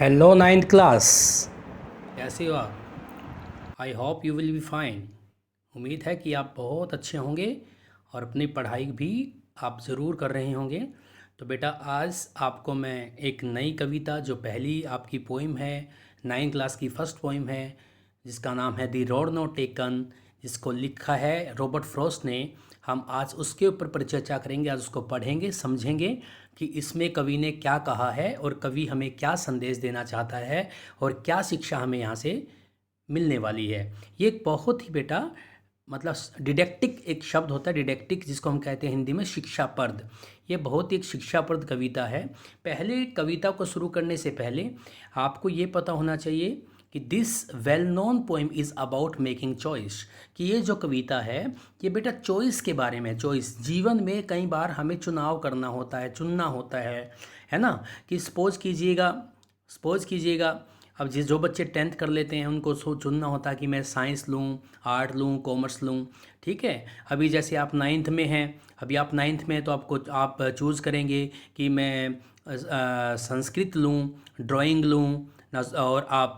Hello ninth class. कैसे हो आप? I hope you will be fine. उम्मीद है कि आप बहुत अच्छे होंगे और अपनी पढ़ाई भी आप ज़रूर कर रहे होंगे। तो बेटा आज आपको मैं एक नई कविता जो पहली आपकी पोइम है, नाइन्थ क्लास की फ़र्स्ट पोइम है, जिसका नाम है दी रोड नॉट टेकन, जिसको लिखा है रॉबर्ट फ्रॉस्ट ने। हम आज उसके ऊपर परिचर्चा करेंगे, आज उसको पढ़ेंगे, समझेंगे कि इसमें कवि ने क्या कहा है और कवि हमें क्या संदेश देना चाहता है और क्या शिक्षा हमें यहाँ से मिलने वाली है। ये एक बहुत ही बेटा मतलब डिडेक्टिक एक शब्द होता है, डिडेक्टिक, जिसको हम कहते हैं हिंदी में शिक्षाप्रद। ये बहुत ही एक शिक्षाप्रद कविता है। पहले कविता को शुरू करने से पहले आपको ये पता होना चाहिए कि this well known poem is about making choice, कि ये जो कविता है ये बेटा चॉइस के बारे में। चॉइस, जीवन में कई बार हमें चुनाव करना होता है, चुनना होता है ना। कि सपोज कीजिएगा अब जो बच्चे 10th कर लेते हैं उनको चुनना होता है कि मैं साइंस लूँ, आर्ट लूँ, कॉमर्स लूँ। ठीक है, अभी जैसे आप 9th में हैं, अभी आप 9th में हैं तो आप चूज़ करेंगे कि मैं संस्कृत लूँ, ड्राइंग लूँ और आप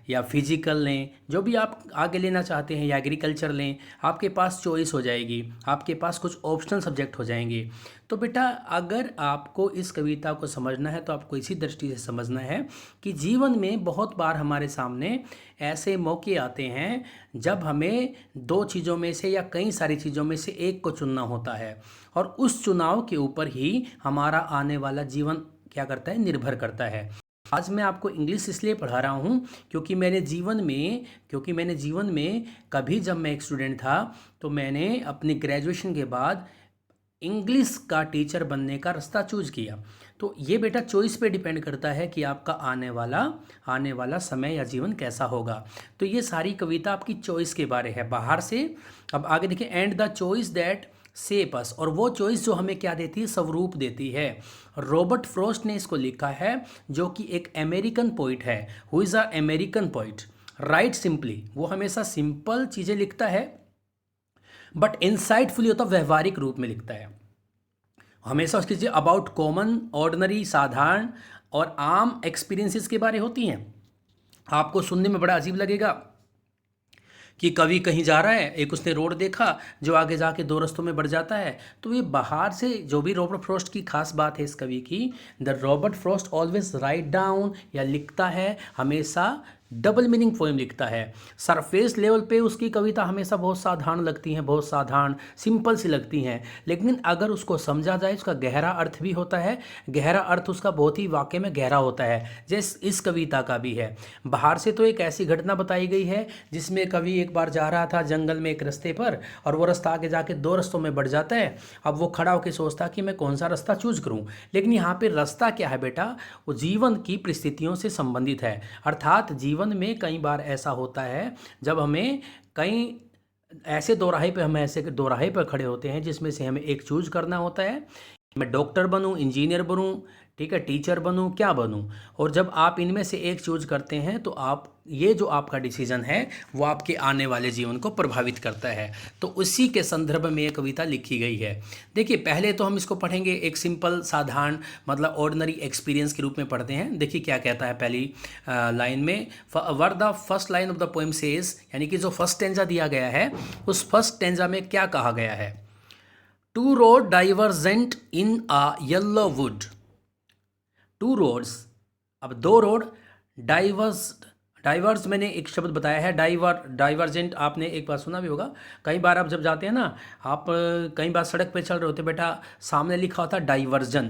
या फिजिकल लें, जो भी आप आगे लेना चाहते हैं, या एग्रीकल्चर लें। आपके पास चॉइस हो जाएगी, आपके पास कुछ ऑप्शनल सब्जेक्ट हो जाएंगे। तो बेटा अगर आपको इस कविता को समझना है तो आपको इसी दृष्टि से समझना है कि जीवन में बहुत बार हमारे सामने ऐसे मौके आते हैं जब हमें दो चीज़ों में से या कई सारी चीज़ों में से एक को चुनना होता है, और उस चुनाव के ऊपर ही हमारा आने वाला जीवन क्या करता है, निर्भर करता है। आज मैं आपको इंग्लिश इसलिए पढ़ा रहा हूँ क्योंकि मैंने जीवन में कभी जब मैं एक स्टूडेंट था तो मैंने अपनी ग्रेजुएशन के बाद इंग्लिश का टीचर बनने का रास्ता चूज किया। तो ये बेटा चॉइस पे डिपेंड करता है कि आपका आने वाला समय या जीवन कैसा होगा। तो ये सारी कविता आपकी चॉइस के बारे है बाहर से। अब आगे देखिए, and the choice that shape us, और वो चॉइस जो हमें क्या देती है, स्वरूप देती है। रॉबर्ट फ्रॉस्ट ने इसको लिखा है, जो कि एक अमेरिकन पोइट है। Who is a American poet, right simply. वो हमेशा सिंपल चीज़ें लिखता है बट इंसाइटफुली होता, व्यवहारिक रूप में लिखता है। हमेशा उसकी चीज़ें अबाउट कॉमन, ऑर्डिनरी, साधारण और आम एक्सपीरियंसेस के बारे होती हैं। आपको सुनने में बड़ा अजीब लगेगा कि कवि कहीं जा रहा है, एक उसने रोड देखा जो आगे जाके दो रस्तों में बढ़ जाता है। तो ये बाहर से जो भी रॉबर्ट फ्रॉस्ट की खास बात है इस कवि की, the Robert Frost always write down, या लिखता है हमेशा डबल मीनिंग पोएम लिखता है। सरफेस लेवल पे उसकी कविता हमेशा बहुत साधारण लगती हैं, बहुत साधारण सिंपल सी लगती हैं, लेकिन अगर उसको समझा जाए उसका गहरा अर्थ भी होता है। गहरा अर्थ उसका बहुत ही वाकई में गहरा होता है, जैसे इस कविता का भी है। बाहर से तो एक ऐसी घटना बताई गई है जिसमें कवि एक बार जा रहा था जंगल में एक रास्ते पर, और वो रास्ता आगे जाके दो रस्तों में बढ़ जाता है। अब वो खड़ा होकर सोचता कि मैं कौन सा रास्ता चूज करूं। लेकिन यहाँ पे रास्ता क्या है बेटा, वो जीवन की परिस्थितियों से संबंधित है। अर्थात जीवन में कई बार ऐसा होता है जब हमें कई ऐसे दोराहे पर खड़े होते हैं जिसमें से हमें एक चूज करना होता है। मैं डॉक्टर बनूं, इंजीनियर बनूं, ठीक है, टीचर बनूं, क्या बनूं। और जब आप इनमें से एक चूज करते हैं तो आप ये जो आपका डिसीजन है वो आपके आने वाले जीवन को प्रभावित करता है। तो उसी के संदर्भ में ये कविता लिखी गई है। देखिए पहले तो हम इसको पढ़ेंगे एक सिंपल साधारण मतलब ऑर्डिनरी एक्सपीरियंस के रूप में पढ़ते हैं। देखिए क्या कहता है पहली लाइन में, were the first line of the poem says, यानी कि जो फर्स्ट टेंजा दिया गया है उस फर्स्ट टेंजा में क्या कहा गया है। Two road divergent in a yellow wood, two roads, अब दो रोड, डाइवर्स मैंने एक शब्द बताया है, डाइवर्जेंट आपने एक बार सुना भी होगा। कई बार आप जब जाते हैं ना, आप कई बार सड़क पे चल रहे होते बेटा, सामने लिखा होता डाइवर्जन,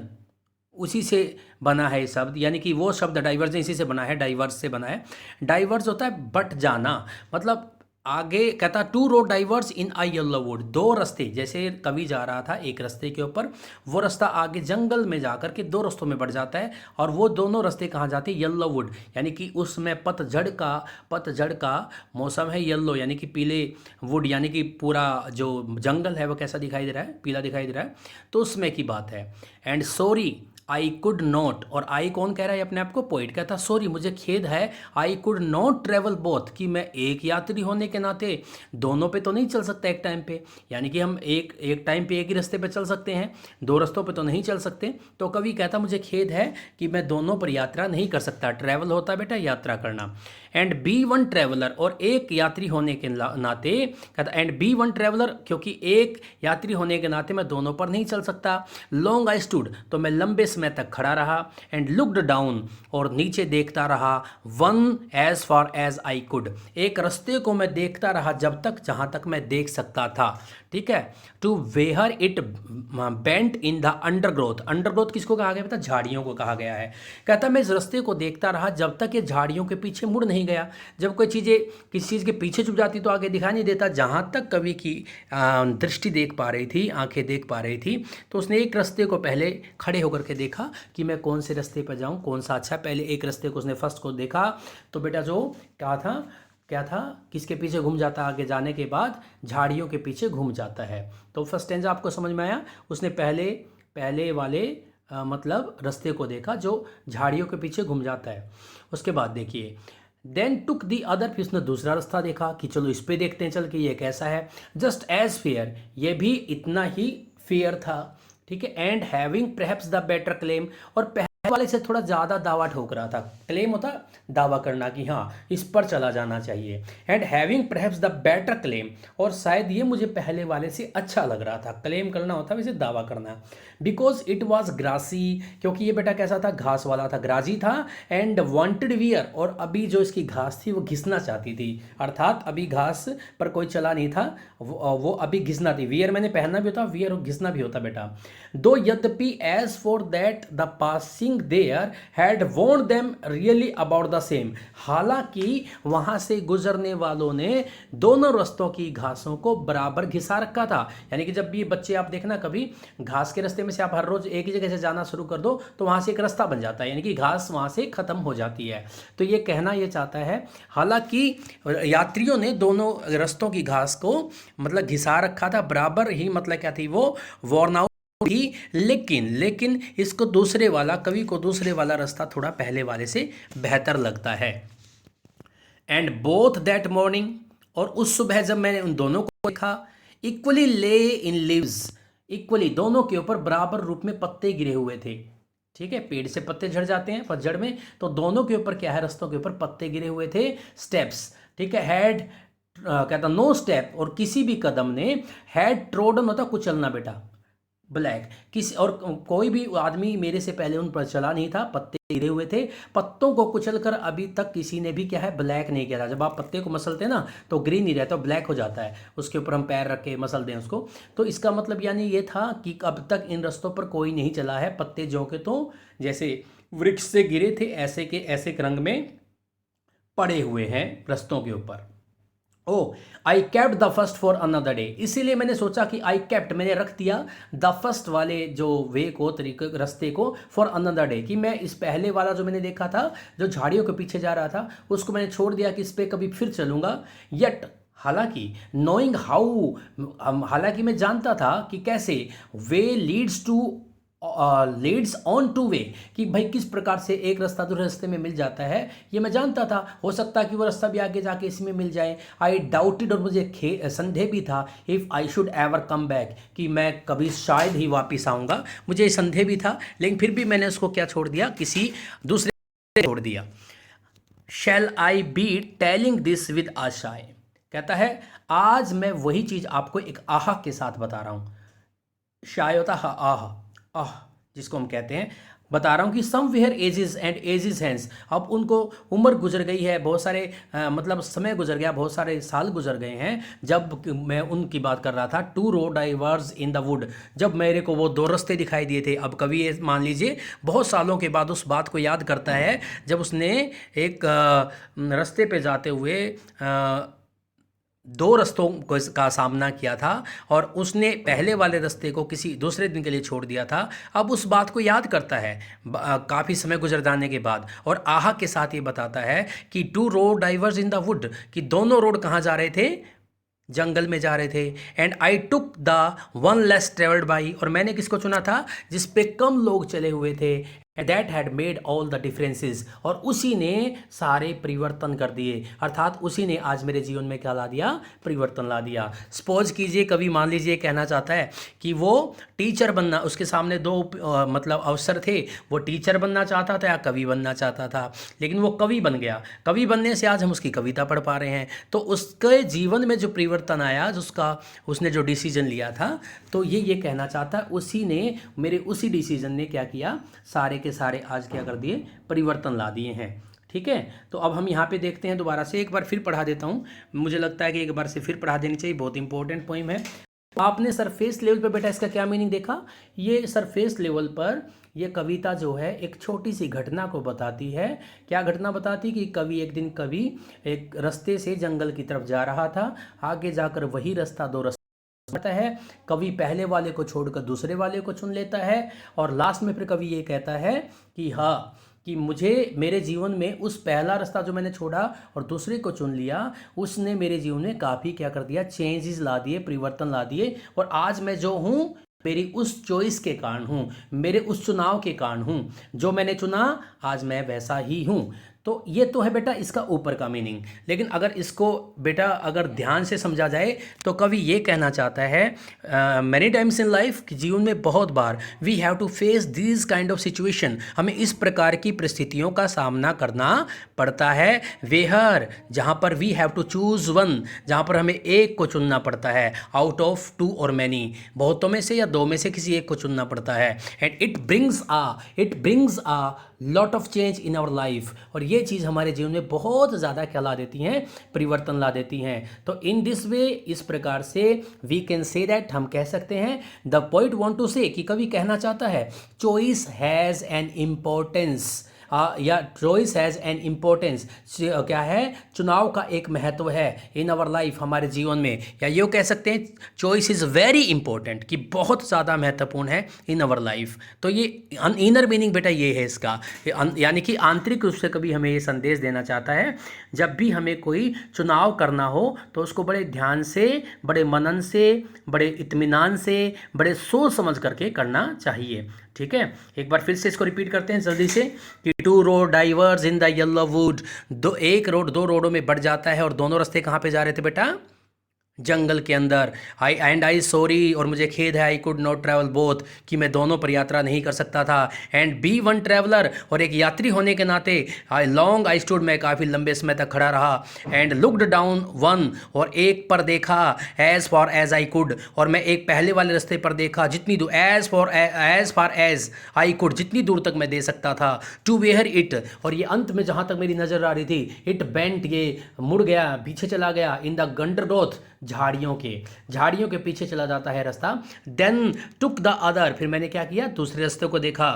उसी से बना है ये शब्द, यानी कि वो शब्द डाइवर्जन इसी से बना है, डाइवर्स से बना है। डाइवर्स होता है बट जाना, मतलब आगे कहता two road diverse in a yellow wood, दो रास्ते, जैसे कवि जा रहा था एक रास्ते के ऊपर, वो रास्ता आगे जंगल में जाकर के दो रास्तों में बढ़ जाता है, और वो दोनों रास्ते कहाँ जाते हैं, येलो वुड, यानी कि उसमें पतझड़ का मौसम है। येलो यानी कि पीले, वुड यानी कि पूरा जो जंगल है वो कैसा दिखाई दे रहा है, पीला दिखाई दे रहा है, तो उसमें की बात है। And sorry I could not, और आई कौन कह रहा है अपने आप को? पोइट कहता सॉरी मुझे खेद है, I could not travel both, कि मैं एक यात्री होने के नाते दोनों पे तो नहीं चल सकता एक टाइम पे, यानी कि हम एक टाइम पे एक ही रास्ते पे चल सकते हैं, दो रास्तों पे तो नहीं चल सकते। तो कवि कहता मुझे खेद है कि मैं दोनों पर यात्रा नहीं कर सकता। ट्रैवल होता है बेटा यात्रा करना। एंड बी वन ट्रैवलर, और एक यात्री होने के नाते कहता एंड बी वन ट्रैवलर, क्योंकि एक यात्री होने के नाते मैं दोनों पर नहीं चल सकता। लॉन्ग आई स्टूड, तो मैं लंबे समय तक खड़ा रहा। एंड लुक्ड डाउन, और नीचे देखता रहा। One as far as I could, एक रास्ते को मैं देखता रहा जब तक जहाँ तक मैं देख सकता था। ठीक है। To where it bent in the undergrowth, undergrowth किसको कहा गया? पता, झाड़ियों को कहा गया है। कहता मैं इस रास्ते को देखता रहा जब तक ये झाड़ियों के पीछे मुड़ नहीं गया। जब कोई चीज़ें किसी चीज़ के पीछे छुप जाती तो आगे दिखाई नहीं देता। जहाँ तक कवि की दृष्टि देख पा रही थी, आंखें देख पा रही थी, तो उसने एक रास्ते को पहले खड़े होकर के देखा कि मैं कौन से रास्ते पर जाऊँ, कौन सा अच्छा है। पहले एक रास्ते को उसने फर्स्ट को देखा, तो बेटा जो क्या था किसके पीछे घूम जाता, आगे जाने के बाद झाड़ियों के पीछे घूम जाता है। तो फर्स्ट स्टेंजा आपको समझ में आया? उसने पहले वाले मतलब रास्ते को देखा जो झाड़ियों के पीछे घूम जाता है। उसके बाद देखिए देन टुक दी अदर, फिर उसने दूसरा रास्ता देखा कि चलो इस पे देखते हैं चल के ये कैसा है। जस्ट एज फेयर, ये भी इतना ही फेयर था। ठीक है। And having perhaps the better claim, और वाले से थोड़ा ज़्यादा दावा ठोक रहा था। क्लेम होता दावा करना कि हाँ इस पर चला जाना चाहिए। And having perhaps the better claim, और शायद ये मुझे पहले वाले से अच्छा लग रहा था। क्लेम करना होता वैसे दावा करना। बिकॉज इट वॉज ग्रासी, क्योंकि ये बेटा कैसा था? घास वाला था, ग्राजी था। एंड वांटेड वियर, और अभी जो इसकी घास थी वो घिसना चाहती थी, अर्थात अभी घास पर कोई चला नहीं था, वो अभी घिसना थी। वियर मैंने पहनना भी होता, वियर घिसना भी होता बेटा। दो यद्यपि as for that the passing there had worn them really about the same, हालांकि वहां से गुजरने वालों ने दोनों रास्तों की घासों को बराबर घिसा रखा था। यानी कि जब भी बच्चे आप देखना कभी घास के रास्ते में से आप हर रोज एक ही जगह से जाना शुरू कर दो तो वहां से एक रास्ता बन जाता है, यानी कि घास वहां से खत्म हो जाती है। तो ये कहना ये चाहता है हालांकि यात्रियों ने दोनों रास्तों की घास को मतलब घिसा रखा था बराबर ही, मतलब क्या थी वो वॉर्न आउट थी, लेकिन इसको दूसरे वाला, कवि को दूसरे वाला रास्ता थोड़ा पहले वाले से बेहतर लगता है। एंड बोथ दैट मॉर्निंग, और उस सुबह जब मैंने उन दोनों को देखा, इक्वली ले इन लीव्स, इक्वली दोनों के ऊपर बराबर रूप में पत्ते गिरे हुए थे। ठीक है। पेड़ से पत्ते झड़ जाते हैं पतझड़ में, तो दोनों के ऊपर क्या है? रास्तों के ऊपर पत्ते गिरे हुए थे। स्टेप्स, ठीक है। हैड कहता नो स्टेप, और किसी भी कदम ने, हैड ट्रोडन होता कुचलना बेटा, ब्लैक, किसी और कोई भी आदमी मेरे से पहले उन पर चला नहीं था, पत्ते गिरे हुए थे। पत्तों को कुचलकर अभी तक किसी ने भी क्या है? ब्लैक नहीं किया था। जब आप पत्ते को मसलते हैं ना तो ग्रीन नहीं रहता, ब्लैक हो जाता है। उसके ऊपर हम पैर रख के मसल दें उसको, तो इसका मतलब यानी ये था कि अब तक इन रास्तों पर कोई नहीं चला है। पत्ते जो के तो जैसे वृक्ष से गिरे थे ऐसे के ऐसे रंग में पड़े हुए हैं रास्तों के ऊपर। Oh I kept the first for another day, इसीलिए मैंने सोचा कि आई कैप्ट, मैंने रख दिया द फर्स्ट वाले जो वे को, तरीके रास्ते को, फॉर अनदर डे, कि मैं इस पहले वाला जो मैंने देखा था जो झाड़ियों के पीछे जा रहा था उसको मैंने छोड़ दिया कि इस पर कभी फिर चलूंगा। येट, हालांकि नोइंग हाउ, हालांकि मैं जानता था कि कैसे, वे लीड्स ऑन टू वे, कि भाई किस प्रकार से एक रास्ता दूसरे रास्ते में मिल जाता है, ये मैं जानता था। हो सकता है कि वो रास्ता भी आगे जाके इसमें मिल जाए। आई डाउटेड, और मुझे संदेह भी था, if I should ever come back, कि मैं कभी शायद ही वापस आऊँगा, मुझे संदेह भी था। लेकिन फिर भी मैंने उसको क्या छोड़ दिया? किसी दूसरे छोड़ दिया। शैल आई बी टेलिंग दिस विद आशाएं, कहता है आज मैं वही चीज़ आपको एक आह के साथ बता रहा हूँ। शाय होता है आह, आह जिसको हम कहते हैं, बता रहा हूँ कि somewhere ages and ages hence, अब उनको उम्र गुजर गई है, बहुत सारे मतलब समय गुजर गया, बहुत सारे साल गुजर गए हैं जब मैं उनकी बात कर रहा था। Two road diverse in the wood, जब मेरे को वो दो रास्ते दिखाई दिए थे। अब कभी ये मान लीजिए बहुत सालों के बाद उस बात को याद करता है जब उसने एक रास्ते पे जाते हुए दो रास्तों का सामना किया था और उसने पहले वाले रास्ते को किसी दूसरे दिन के लिए छोड़ दिया था। अब उस बात को याद करता है काफ़ी समय गुजर जाने के बाद, और आह के साथ ये बताता है कि two road diverse in the wood, कि दोनों रोड कहाँ जा रहे थे? जंगल में जा रहे थे, and I took the one less travelled by, और मैंने किसको चुना था, जिस पे कम लोग चले हुए थे, that had made all the differences, और उसी ने सारे परिवर्तन कर दिए, अर्थात उसी ने आज मेरे जीवन में क्या ला दिया, परिवर्तन ला दिया। सपोज कीजिए कभी मान लीजिए कहना चाहता है कि वो टीचर बनना, उसके सामने दो मतलब अवसर थे, वो टीचर बनना चाहता था या कवि बनना चाहता था, लेकिन वो कवि बन गया। कवि बनने से आज हम उसकी कविता पढ़ पा रहे हैं। तो उसके जीवन में जो परिवर्तन आया, जिसका उसने जो डिसीजन लिया था, तो ये कहना चाहता है उसी ने, मेरे उसी डिसीजन ने क्या किया, सारे के सारे आज क्या कर दिए, परिवर्तन ला दिए हैं। ठीक है, तो अब हम यहाँ पे देखते हैं, दोबारा से एक बार फिर पढ़ा देता हूँ, मुझे लगता है कि एक बार से फिर पढ़ा देनी चाहिए, बहुत इंपॉर्टेंट पोइम है। आपने सरफेस लेवल पर बेटा इसका क्या मीनिंग देखा, ये सरफेस लेवल पर ये कविता जो है एक छोटी सी घटना को बताती है। क्या घटना बताती, कि एक दिन कवि एक रास्ते से जंगल की तरफ जा रहा था, आगे जाकर वही रास्ता दो रास्ता है, कवि पहले वाले को छोड़कर दूसरे वाले को चुन लेता है, और लास्ट में फिर कवि ये कहता है कि हाँ, कि मुझे मेरे जीवन में उस पहला रास्ता जो मैंने छोड़ा और दूसरे को चुन लिया, उसने मेरे जीवन में काफ़ी क्या कर दिया, चेंजेस ला दिए, परिवर्तन ला दिए, और आज मैं जो हूँ मेरी उस चॉइस के कारण हूँ, मेरे उस चुनाव के कारण हूँ, जो मैंने चुना आज मैं वैसा ही हूँ। तो ये तो है बेटा इसका ऊपर का मीनिंग, लेकिन अगर इसको बेटा अगर ध्यान से समझा जाए तो कवि ये कहना चाहता है मैनी टाइम्स इन लाइफ, कि जीवन में बहुत बार we have to face this kind of situation, हमें इस प्रकार की परिस्थितियों का सामना करना पड़ता है, वेहर जहाँ पर we have to choose one, जहाँ पर हमें एक को चुनना पड़ता है, आउट ऑफ टू और मैनी, बहुतों में से या दो में से किसी एक को चुनना पड़ता है, and it brings a lot of change in our life, और ये चीज़ हमारे जीवन में बहुत ज़्यादा क्या ला देती हैं, परिवर्तन ला देती हैं। तो इन दिस वे, इस प्रकार से वी कैन से दैट, हम कह सकते हैं, द पोइट वांट टू से, कि कवि कहना चाहता है चॉइस हैज़ एन इम्पोर्टेंस, या चॉइस हैज़ एन इम्पोर्टेंस, क्या है, चुनाव का एक महत्व है इन आवर लाइफ, हमारे जीवन में, या यूँ कह सकते हैं चॉइस इज़ वेरी इंपॉर्टेंट, कि बहुत ज़्यादा महत्वपूर्ण है इन आवर लाइफ। तो ये इनर मीनिंग बेटा ये है इसका, यानी कि आंतरिक रूप से कभी हमें ये संदेश देना चाहता है, जब भी हमें कोई चुनाव करना हो तो उसको बड़े ध्यान से, बड़े मनन से, बड़े इत्मीनान से, बड़े सोच समझ करके करना चाहिए। ठीक है, एक बार फिर से इसको रिपीट करते हैं जल्दी से, कि two road diverse in the yellow wood, एक रोड दो रोडों में बढ़ जाता है, और दोनों रास्ते कहाँ पे जा रहे थे बेटा, जंगल के अंदर। आई सॉरी, और मुझे खेद है, I could not travel both, कि मैं दोनों पर यात्रा नहीं कर सकता था, एंड बी वन ट्रैवलर, और एक यात्री होने के नाते आई स्टूड, मैं काफ़ी लंबे समय तक खड़ा रहा, एंड लुक्ड डाउन वन, और एक पर देखा, as for as I could, और मैं एक पहले वाले रास्ते पर देखा, जितनी दूर, as far as I could, जितनी दूर तक मैं दे सकता था, टू वेयर इट, और ये अंत में जहाँ तक मेरी नज़र आ रही थी, इट बेंट, ये मुड़ गया, पीछे चला गया, इन द गंडरडोथ, झाड़ियों के पीछे चला जाता है रास्ता, देन टुक द अदर, फिर मैंने क्या किया, दूसरे रास्ते को देखा,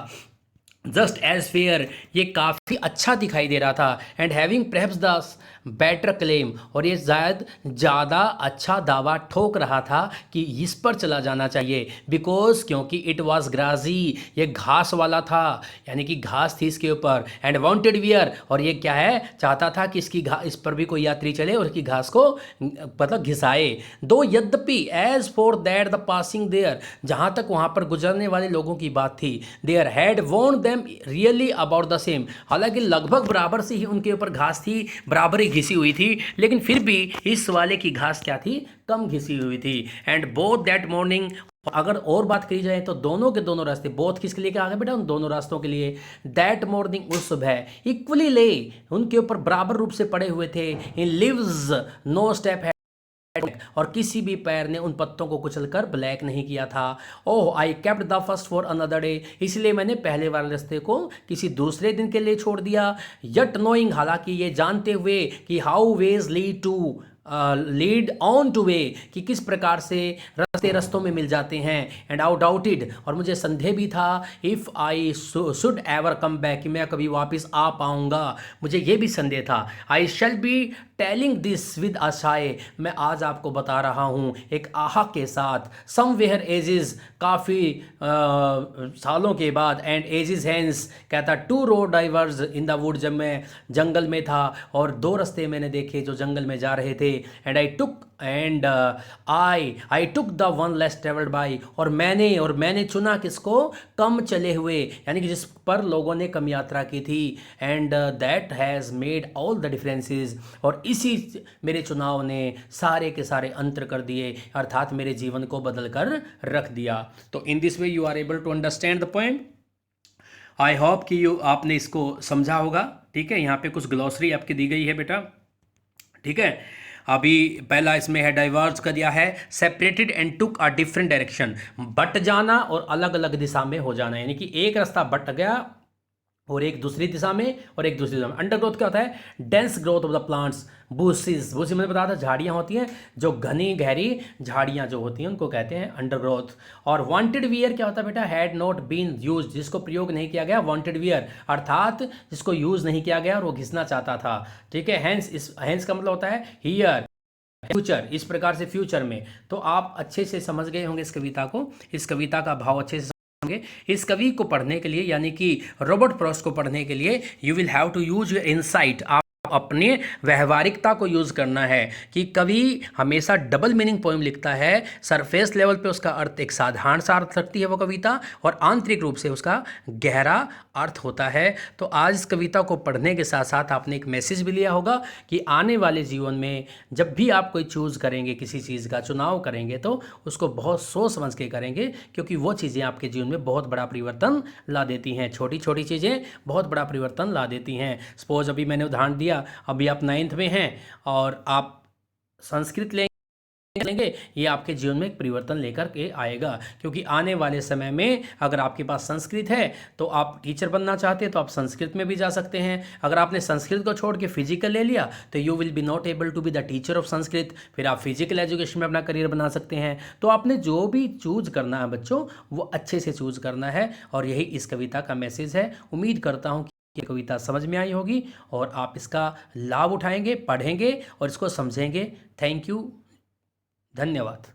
जस्ट एज फेयर, ये काफ़ी अच्छा दिखाई दे रहा था, and having perhaps the better claim, और ये शायद ज़्यादा अच्छा दावा ठोक रहा था कि इस पर चला जाना चाहिए, बिकॉज क्योंकि इट वाज ग्राजी, ये घास वाला था, यानी कि घास थी इसके ऊपर, एंड वांटेड वियर, और ये क्या है, चाहता था कि इस पर भी कोई यात्री चले और इसकी घास को मतलब घिसाए, दो यद्यपि as for that the passing there, जहाँ तक वहाँ पर गुजरने वाले लोगों की बात थी, there had want them really about the same, हालांकि लगभग बराबर से ही उनके ऊपर घास थी, बराबर ही घिसी हुई थी, लेकिन फिर भी इस वाले की घास क्या थी, कम घिसी हुई थी, एंड बोथ दैट मॉर्निंग, अगर और बात करी जाए तो दोनों के दोनों रास्ते, बोथ किसके लिए कहा गया बेटा, उन दोनों रास्तों के लिए, दैट मॉर्निंग, उस सुबह, इक्वली ले, उनके ऊपर बराबर रूप से पड़े हुए थे, इन लिव्स नो स्टेप है, और किसी भी पैर ने उन पत्तों को कुचलकर ब्लैक नहीं किया था, oh I kept the first for another day, इसलिए मैंने पहले वाले रास्ते को किसी दूसरे दिन के लिए छोड़ दिया, यट नोइंग, हालांकि ये जानते हुए कि how ways lead on to way, कि किस प्रकार से रस्तों में मिल जाते हैं, एंड आउट डाउटेड, और मुझे संदेह भी था, if I should ever come back, कि मैं कभी वापस आ पाऊंगा, मुझे ये भी संदेह था, I shall be telling this with आशाएं, मैं आज आपको बता रहा हूँ एक आहा के साथ। समवेयर एजिज, काफ़ी सालों के बाद, एंड एजिज हैंस, कहता two road diverse in the wood, जब मैं जंगल में था और दो रास्ते मैंने देखे जो जंगल में जा रहे थे, and I took the one less travelled by, और मैंने चुना किसको, कम चले हुए, यानी कि जिस पर लोगों ने कम यात्रा की थी, and that has made all the differences, और इसी मेरे चुनाव ने सारे के सारे अंतर कर दिए, अर्थात मेरे जीवन को बदल कर रख दिया। तो in this way you are able to understand the point. I hope कि आपने इसको समझा होगा। ठीक है, यहाँ पे कुछ ग्लॉसरी आपकी दी गई है बेटा। ठीक है, अभी पहला इसमें है डाइवर्ज का दिया है, separated and took a different direction, but जाना और अलग अलग दिशा में हो जाना, यानी कि एक रास्ता बट गया और एक दूसरी दिशा में और एक दूसरी दिशा में। अंडर ग्रोथ क्या होता है, dense growth of the plants, bushes, bushy मैंने बताया था झाड़ियाँ होती हैं, जो घनी गहरी झाड़ियाँ जो होती हैं उनको कहते हैं अंडर ग्रोथ। और वांटेड वियर क्या होता है बेटा, हैड नॉट बीन यूज, जिसको प्रयोग नहीं किया गया, वांटेड वियर अर्थात जिसको यूज नहीं किया गया और वो घिसना चाहता था। ठीक है, हैंस का मतलब होता है हियर, फ्यूचर, इस प्रकार से फ्यूचर में। तो आप अच्छे से समझ गए होंगे इस कविता को, इस कविता का भाव अच्छे से समझ होंगे। इस कवि को पढ़ने के लिए, यानी कि रॉबर्ट फ्रॉस्ट को पढ़ने के लिए, you will have to use your insight, आप अपने व्यवहारिकता को यूज करना है। कि कवि हमेशा डबल मीनिंग पोएम लिखता है, सरफेस लेवल पे उसका अर्थ एक साधारण सा अर्थ रखती है वो कविता, और आंतरिक रूप से उसका गहरा अर्थ होता है। तो आज इस कविता को पढ़ने के साथ साथ आपने एक मैसेज भी लिया होगा कि आने वाले जीवन में जब भी आप कोई चूज़ करेंगे, किसी चीज़ का चुनाव करेंगे, तो उसको बहुत सोच समझ के करेंगे, क्योंकि वो चीज़ें आपके जीवन में बहुत बड़ा परिवर्तन ला देती हैं। छोटी छोटी चीज़ें बहुत बड़ा परिवर्तन ला देती हैं। सपोज अभी मैंने उदाहरण दिया, अभी आप 9th में हैं और आप संस्कृत लेंगे, ये आपके जीवन में एक परिवर्तन लेकर के आएगा। क्योंकि आने वाले समय में अगर आपके पास संस्कृत है तो आप टीचर बनना चाहते हैं तो आप संस्कृत में भी जा सकते हैं। अगर आपने संस्कृत को छोड़ के फिजिकल ले लिया तो you will be not able to be the teacher of Sanskrit, फिर आप फिजिकल एजुकेशन में अपना करियर बना सकते हैं। तो आपने जो भी चूज करना है बच्चों, वो अच्छे से चूज करना है, और यही इस कविता का मैसेज है। उम्मीद करता हूँ ये कविता समझ में आई होगी और आप इसका लाभ उठाएंगे, पढ़ेंगे और इसको समझेंगे। थैंक यू, धन्यवाद।